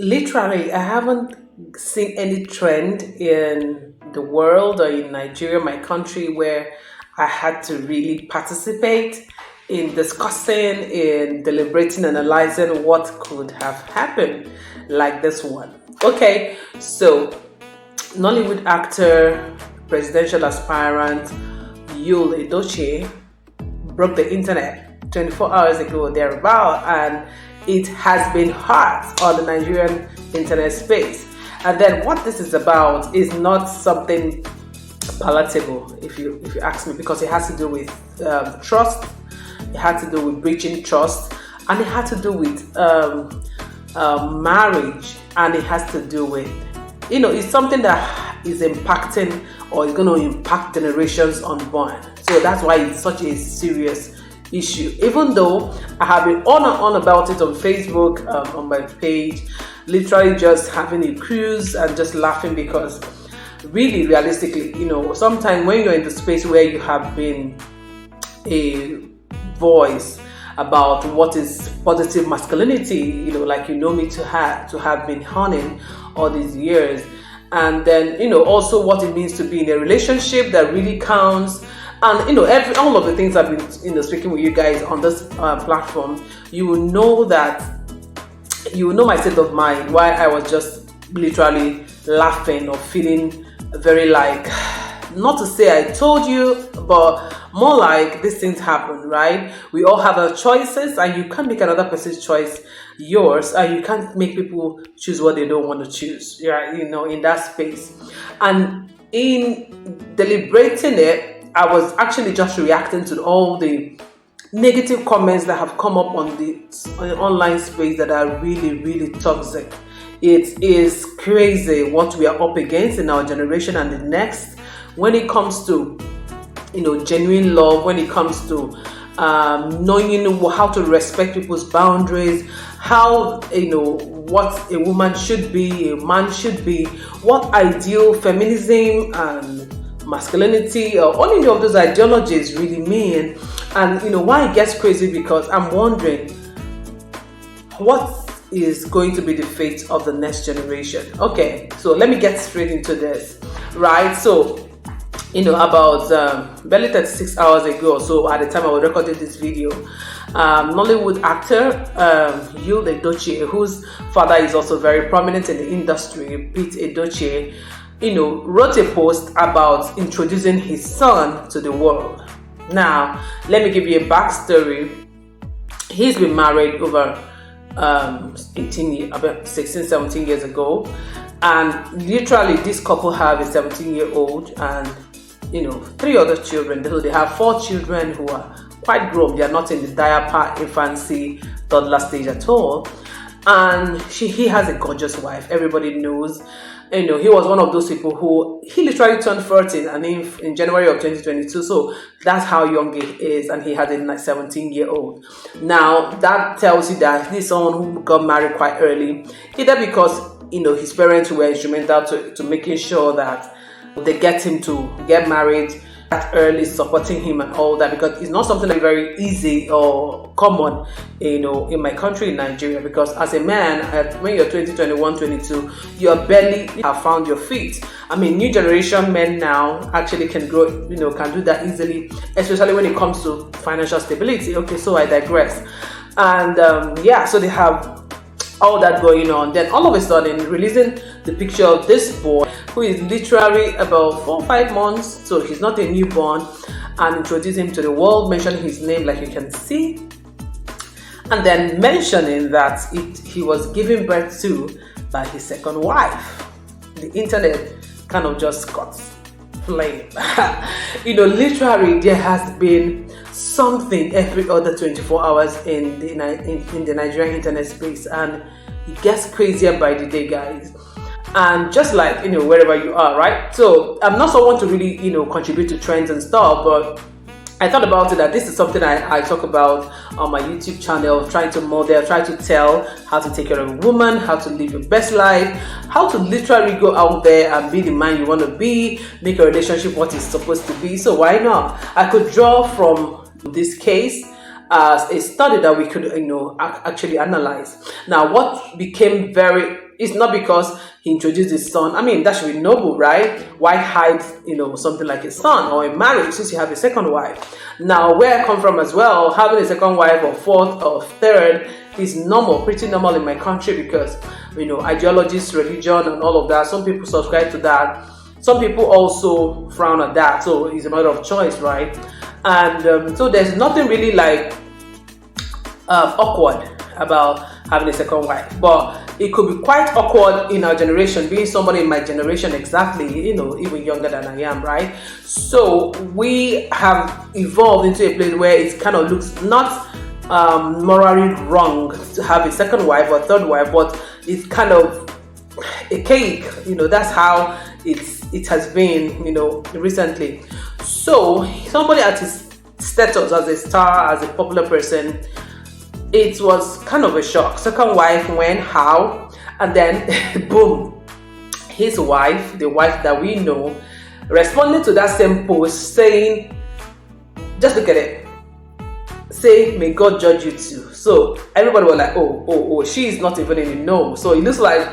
Literally, I haven't seen any trend in the world or in Nigeria, my country, where I had to really participate in discussing, in deliberating, analyzing what could have happened like this one. Okay, so Nollywood actor, presidential aspirant Yul Edochie broke the internet 24 hours ago, thereabout, and it has been hot on the Nigerian internet space. And then what this is about is not something palatable, if you ask me, because it has to do with trust, it had to do with breaching trust, and it had to do with marriage, and it has to do with, it's something that is impacting or is going to impact generations unborn. So that's why it's such a serious issue. Even though I have been on and on about it on Facebook, on my page, literally just having a cruise and just laughing, because really realistically, sometimes when you're in the space where you have been a voice about what is positive masculinity, like me to have been honing all these years, and then also what it means to be in a relationship that really counts, and all of the things I've been speaking with you guys on this platform, you will know my state of mind, why I was just literally laughing or feeling very like, not to say I told you, but more like these things happen, right? We all have our choices, and you can't make another person's choice yours, and you can't make people choose what they don't want to choose, right? In that space. And in deliberating it, I was actually just reacting to all the negative comments that have come up on the online space that are really, really toxic. It is crazy what we are up against in our generation and the next, when it comes to genuine love, when it comes to knowing how to respect people's boundaries, how what a woman should be, a man should be, what ideal feminism and masculinity or any of those ideologies really mean. And why it gets crazy, because I'm wondering what is going to be the fate of the next generation. Okay, so let me get straight into this, right? So about barely 36 hours ago or so, at the time I was recording this video, Nollywood actor Yul Edochie, whose father is also very prominent in the industry, Pete Edochie, wrote a post about introducing his son to the world. Now, let me give you a backstory. He's been married over 18 years, about 16, 17 years ago, and literally this couple have a 17-year-old and 3 other children. So they have 4 children who are quite grown. They are not in the diaper, infancy, toddler stage at all. And he has a gorgeous wife. Everybody knows. He was one of those people who he literally turned 14 and in January of 2022. So that's how young he is, and he had a 17-year-old. Now that tells you that he's someone who got married quite early, either because his parents were instrumental to making sure that they get him to get married that early, supporting him and all that, because it's not something that's very easy or common, in my country, in Nigeria, because as a man, when you're 20, 21, 22, you're barely have found your feet. I mean, new generation men now actually can grow, can do that easily, especially when it comes to financial stability. Okay, so I digress. And so they have all that going on. Then all of a sudden, releasing the picture of this boy who is literally about 4 or 5 months, so he's not a newborn, and introduce him to the world, mentioning his name like you can see, and then mentioning that he was given birth to by his second wife. The internet kind of just got flame. Literally there has been something every other 24 hours in the Nigerian internet space, and it gets crazier by the day, guys. And just like wherever you are, right? So I'm not someone to really contribute to trends and stuff, but I thought about it that this is something I talk about on my YouTube channel, trying to model, try to tell how to take care of a woman, how to live your best life, how to literally go out there and be the man you want to be, make a relationship what it's supposed to be. So why not? I could draw from this case as a study that we could actually analyze. Now, what became very it's not because he introduced his son. I mean, that should be noble, right? Why hide, something like his son or a marriage since you have a second wife? Now, where I come from as well, having a second wife or fourth or third is normal, pretty normal in my country because, ideologies, religion, and all of that. Some people subscribe to that. Some people also frown at that. So it's a matter of choice, right? And so there's nothing really like awkward about having a second wife, but it could be quite awkward in our generation, being somebody in my generation exactly, even younger than I am, right? So we have evolved into a place where it kind of looks not morally wrong to have a second wife or third wife, but it's kind of a cake, that's how it has been, recently. So somebody at his status as a star, as a popular person, it was kind of a shock. Second wife, when, how, and then boom, his wife, the wife that we know, responded to that same post saying, just look at it, say, may God judge you too. So everybody was like, oh, she is not even in the know. So it looks like,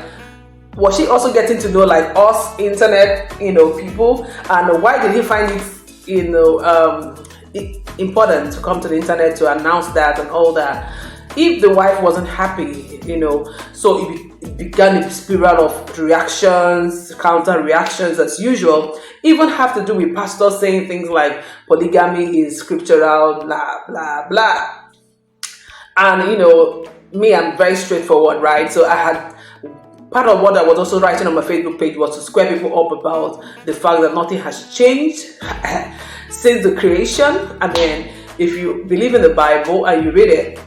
was she also getting to know like us internet, people? And why did he find it, important to come to the internet to announce that and all that? If the wife wasn't happy, so it began a spiral of reactions, counter reactions as usual. Even have to do with pastors saying things like polygamy is scriptural, blah blah blah. And me, I'm very straightforward, right? So I had part of what I was also writing on my Facebook page was to square people up about the fact that nothing has changed since the creation. And then if you believe in the Bible and you read it,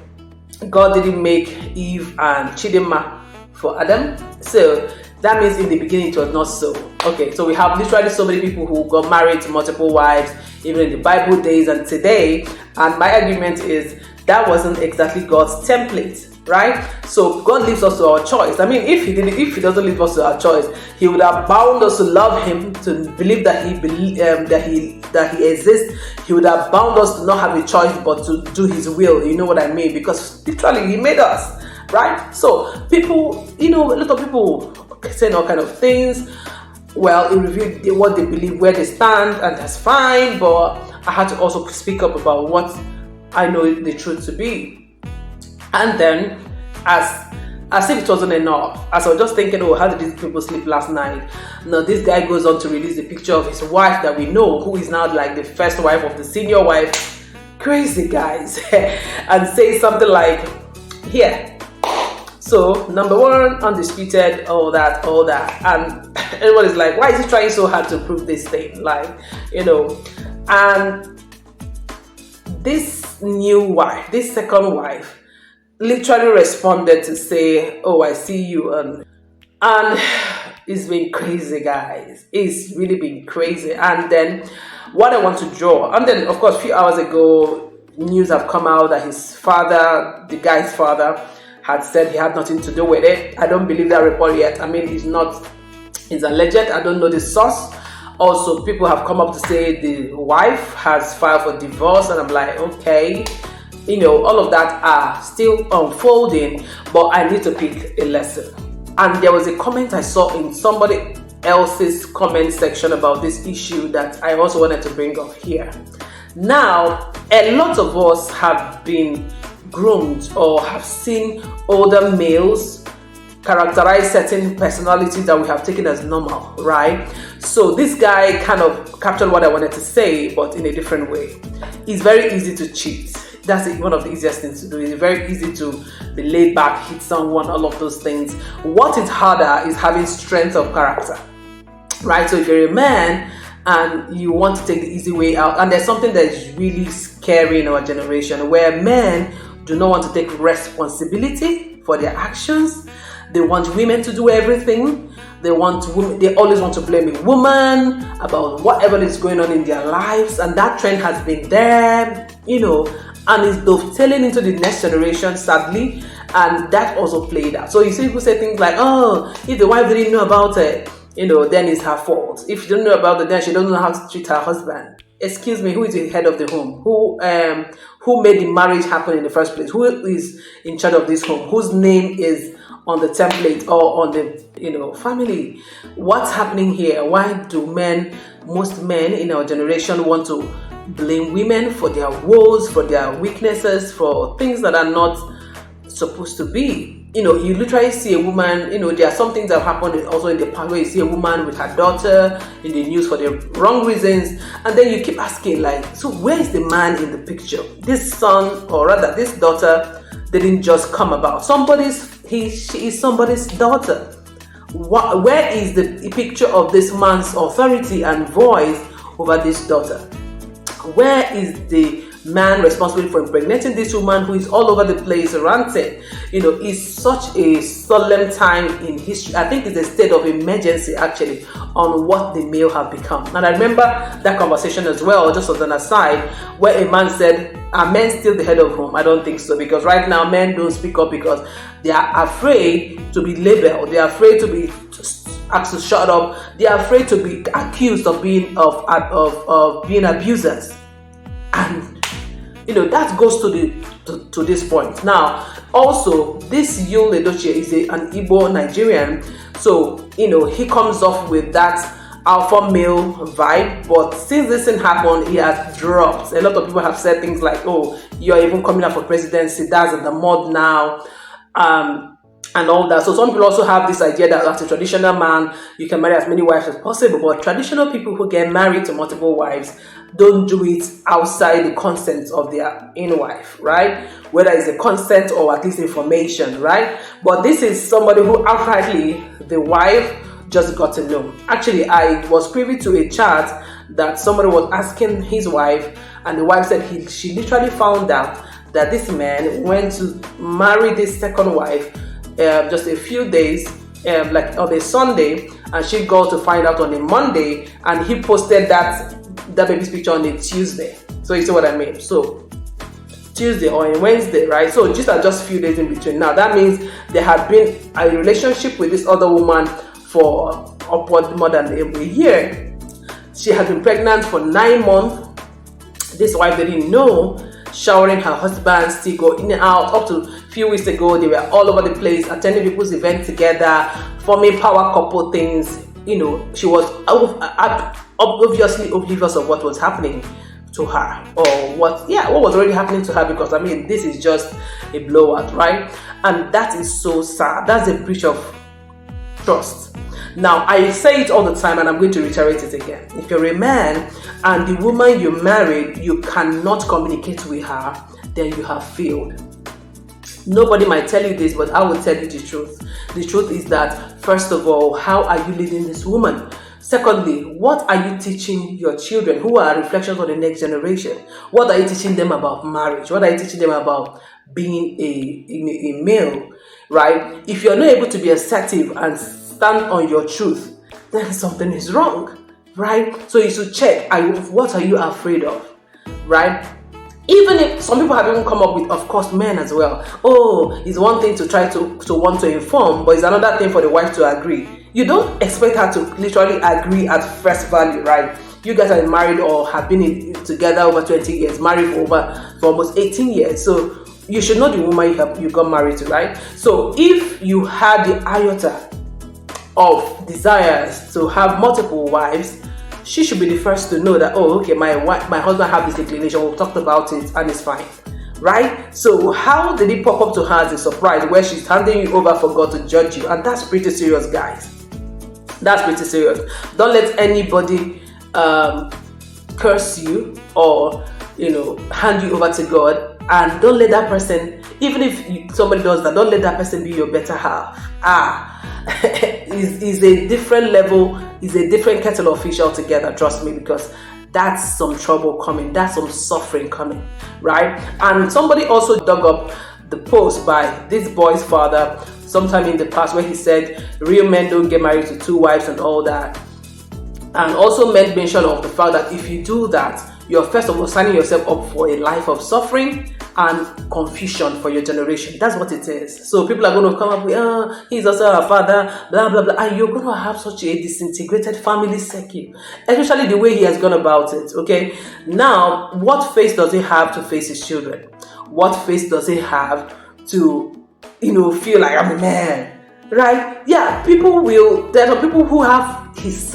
God didn't make Eve and Chidinma for Adam. So that means in the beginning it was not so. Okay, so we have literally so many people who got married to multiple wives, even in the Bible days and today. And my argument is that wasn't exactly God's template, right? So God leaves us to our choice. I mean, if he doesn't leave us to our choice, he would have bound us to love him, to believe that he exists. He would have bound us to not have a choice but to do his will. You know what I mean? Because literally he made us, right? So people, a lot of people saying all kind of things. Well, it revealed what they believe, where they stand, and that's fine. But I had to also speak up about what I know the truth to be. And then, as if it wasn't enough, as I was just thinking, how did these people sleep last night? Now, this guy goes on to release a picture of his wife that we know, who is now like the first wife of the senior wife. Crazy guys. And say something like, here. So, number one, undisputed, all that. And everybody's like, why is he trying so hard to prove this thing? And this new wife, this second wife, literally responded to say, oh, I see you. And it's been crazy, guys. It's really been crazy. And then what I want to draw, and then of course a few hours ago, news have come out that his father, the guy's father, had said he had nothing to do with it. I don't believe that report yet. I mean, it's alleged. I don't know the source. Also, people have come up to say the wife has filed for divorce, and I'm like, okay, all of that are still unfolding, but I need to pick a lesson. And there was a comment I saw in somebody else's comment section about this issue that I also wanted to bring up here. Now, a lot of us have been groomed or have seen older males characterize certain personalities that we have taken as normal, right? So this guy kind of captured what I wanted to say, but in a different way. It's very easy to cheat. That's one of the easiest things to do. It's very easy to be laid back, hit someone, all of those things. What is harder is having strength of character, right? So if you're a man and you want to take the easy way out, and there's something that's really scary in our generation where men do not want to take responsibility for their actions. They want women to do everything. They always want to blame a woman about whatever is going on in their lives, and that trend has been there, and it's dovetailing into the next generation, sadly, and that also played out. So you see people say things like, oh, if the wife didn't know about it, then it's her fault. If she don't know about it, then she doesn't know how to treat her husband. Excuse me, who is the head of the home? Who made the marriage happen in the first place? Who is in charge of this home? Whose name is on the template or on the family. What's happening here? Why do most men in our generation want to blame women for their woes, for their weaknesses, for things that are not supposed to be? You literally see a woman, there are some things that have happened also in the past where you see a woman with her daughter in the news for the wrong reasons, and then you keep asking, like, so where is the man in the picture? This son, or rather this daughter, didn't just come about. She is somebody's daughter. Where is the picture of this man's authority and voice over this daughter? Where is the man responsible for impregnating this woman who is all over the place ranting? It's such a solemn time in history. I think it's a state of emergency actually on what the male have become. And I remember that conversation as well, just as an aside, where a man said, are men still the head of home? I don't think so, because right now men don't speak up because they are afraid to be labeled. They are afraid to be asked to shut up. They are afraid to be accused of being abusers. And that goes to this point. Now, also, this Yul Edochie is an Igbo Nigerian, so he comes off with that alpha male vibe. But since this thing happened, he has dropped. A lot of people have said things like, "Oh, you are even coming up for presidency. That's in the mud now." And all that. So some people also have this idea that as a traditional man, you can marry as many wives as possible. But traditional people who get married to multiple wives don't do it outside the consent of their in wife, right? Whether it's a consent or at least information, right? But this is somebody who outrightly, the wife just got to know. Actually, I was privy to a chat that somebody was asking his wife, and the wife said she literally found out that this man went to marry this second wife just a few days, like on a Sunday, and she got to find out on a Monday, and he posted that baby's picture on a Tuesday. So you see what I mean? So Tuesday or a Wednesday, right? So these are just a few days in between. Now that means there had been a relationship with this other woman for upward more than a year. She had been pregnant for 9 months. This wife didn't know. Showering her husband, still go in and out. Up to a few weeks ago, they were all over the place, attending people's events together, forming power couple things. She was obviously oblivious of what was happening to her, or what was already happening to her, because this is just a blowout, right? And that is so sad. That's a breach of trust. Now, I say it all the time, and I'm going to reiterate it again. If you're a man and the woman you married, you cannot communicate with her, then you have failed. Nobody might tell you this, but I will tell you the truth. The truth is that, first of all, how are you leading this woman? Secondly, what are you teaching your children, who are reflections of the next generation? What are you teaching them about marriage? What are you teaching them about being a male, right? If you're not able to be assertive and stand on your truth, then something is wrong, right? So you should check, what are you afraid of, right? Even if some people have even come up with, of course, men as well. Oh, it's one thing to try to want to inform, but it's another thing for the wife to agree. You don't expect her to literally agree at first value, right? You guys are married or have been together over 20 years, married for almost 18 years. So you should know the woman you got married to, right? So if you had the iota of desires to have multiple wives, she should be the first to know that, oh, okay, my husband have this inclination, we talked about it and it's fine, right? So how did it pop up to her as a surprise where she's handing you over for God to judge you? And that's pretty serious, guys. That's pretty serious. Don't let anybody curse you or hand you over to God, and don't let that person, even if somebody does that, don't let that person be your better half. Is a different level, is a different kettle of fish altogether, trust me, because that's some trouble coming, that's some suffering coming, right? And somebody also dug up the post by this boy's father sometime in the past where he said real men don't get married to 2 wives and all that, and also made mention of the fact that if you do that, you're first of all signing yourself up for a life of suffering and confusion for your generation. That's what it is. So people are going to come up with, he's also our father, blah, blah, blah. And you're going to have such a disintegrated family circle, especially the way he has gone about it, okay? Now, what face does he have to face his children? What face does he have to, feel like I'm a man? right? Yeah, there are people who have his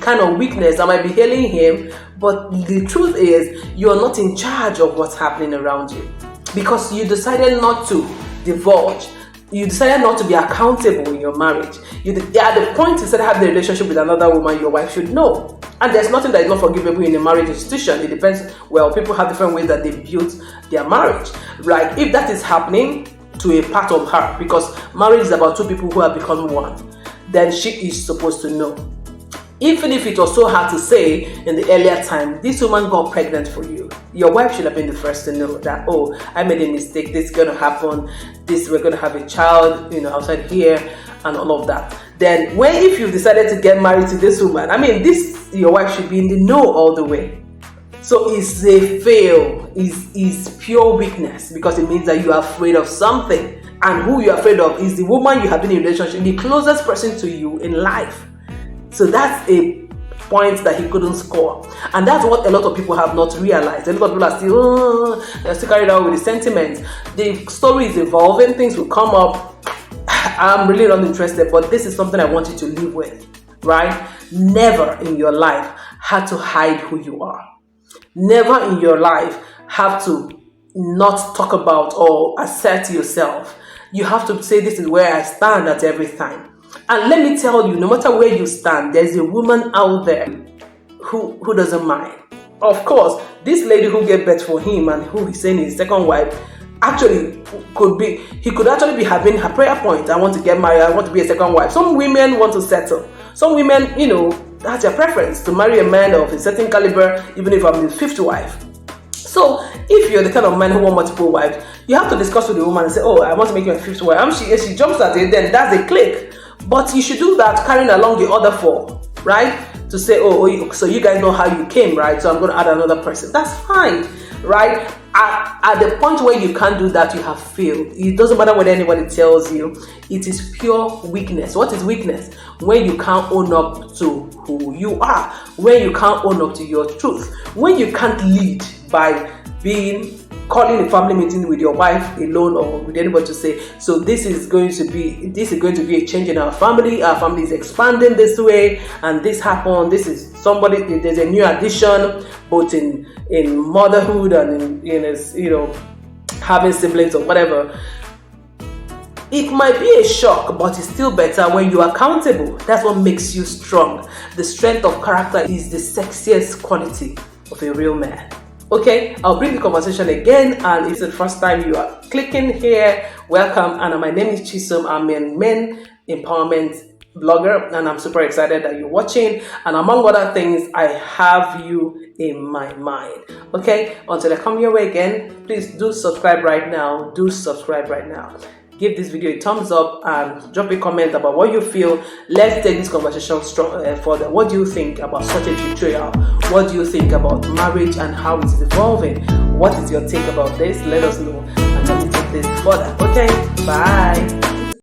kind of weakness that might be hailing him, but the truth is you're not in charge of what's happening around you because you decided not to divulge. You decided not to be accountable in your marriage. At the point you started having a relationship with another woman, your wife should know. And there's nothing that is not forgivable in a marriage institution. It depends. Well, people have different ways that they built their marriage, right? If that is happening to a part of her, because marriage is about two people who have become one, then she is supposed to know. Even if it was so hard to say in the earlier time, this woman got pregnant for you, your wife should have been the first to know that, oh, I made a mistake, this is going to happen, we're going to have a child, outside here, and all of that. Then if you decided to get married to this woman, your wife should be in the know all the way. So it's a fail, is pure weakness, because it means that you are afraid of something. And who you're afraid of is the woman you have been in a relationship, the closest person to you in life. So that's a point that he couldn't score. And that's what a lot of people have not realized. A lot of people are they're still carried out with the sentiments. The story is evolving, things will come up. I'm really not interested, but this is something I want you to live with, right? Never in your life have to hide who you are. Never in your life have to not talk about or assert yourself. You have to say, this is where I stand at every time. And let me tell you, no matter where you stand, there's a woman out there who doesn't mind. Of course, this lady who gave birth for him and who he's saying his second wife, actually he could actually be having her prayer point. I want to get married, I want to be a second wife. Some women want to settle. Some women, that's their preference, to marry a man of a certain caliber, even if I'm the fifth wife. So if you're the kind of man who want multiple wives, you have to discuss with the woman and say, oh, I want to make you a fifth wife. If she jumps at it, then that's a click. But you should do that carrying along the other four, right? To say, oh, so you guys know how you came, right? So I'm going to add another person. That's fine, right? At the point where you can't do that, you have failed. It doesn't matter what anybody tells you. It is pure weakness. What is weakness? When you can't own up to who you are. When you can't own up to your truth. When you can't lead by calling a family meeting with your wife alone or with anybody to say, so this is going to be a change in our family is expanding this way, and this happened, there's a new addition both in motherhood and in having siblings or whatever. It might be a shock, but it's still better when you're accountable. That's what makes you strong. The strength of character is the sexiest quality of a real man. Okay, I'll bring the conversation again, and if it's the first time you are clicking here, welcome. And my name is Chisom. I'm a men empowerment blogger, and I'm super excited that you're watching. And among other things, I have you in my mind. Okay, until I come your way again, please do subscribe right now. Give this video a thumbs up and drop a comment about what you feel. Let's take this conversation further. What do you think about such a betrayal? What do you think about marriage and how it is evolving? What is your take about this? Let us know and let me take this further. Okay, bye.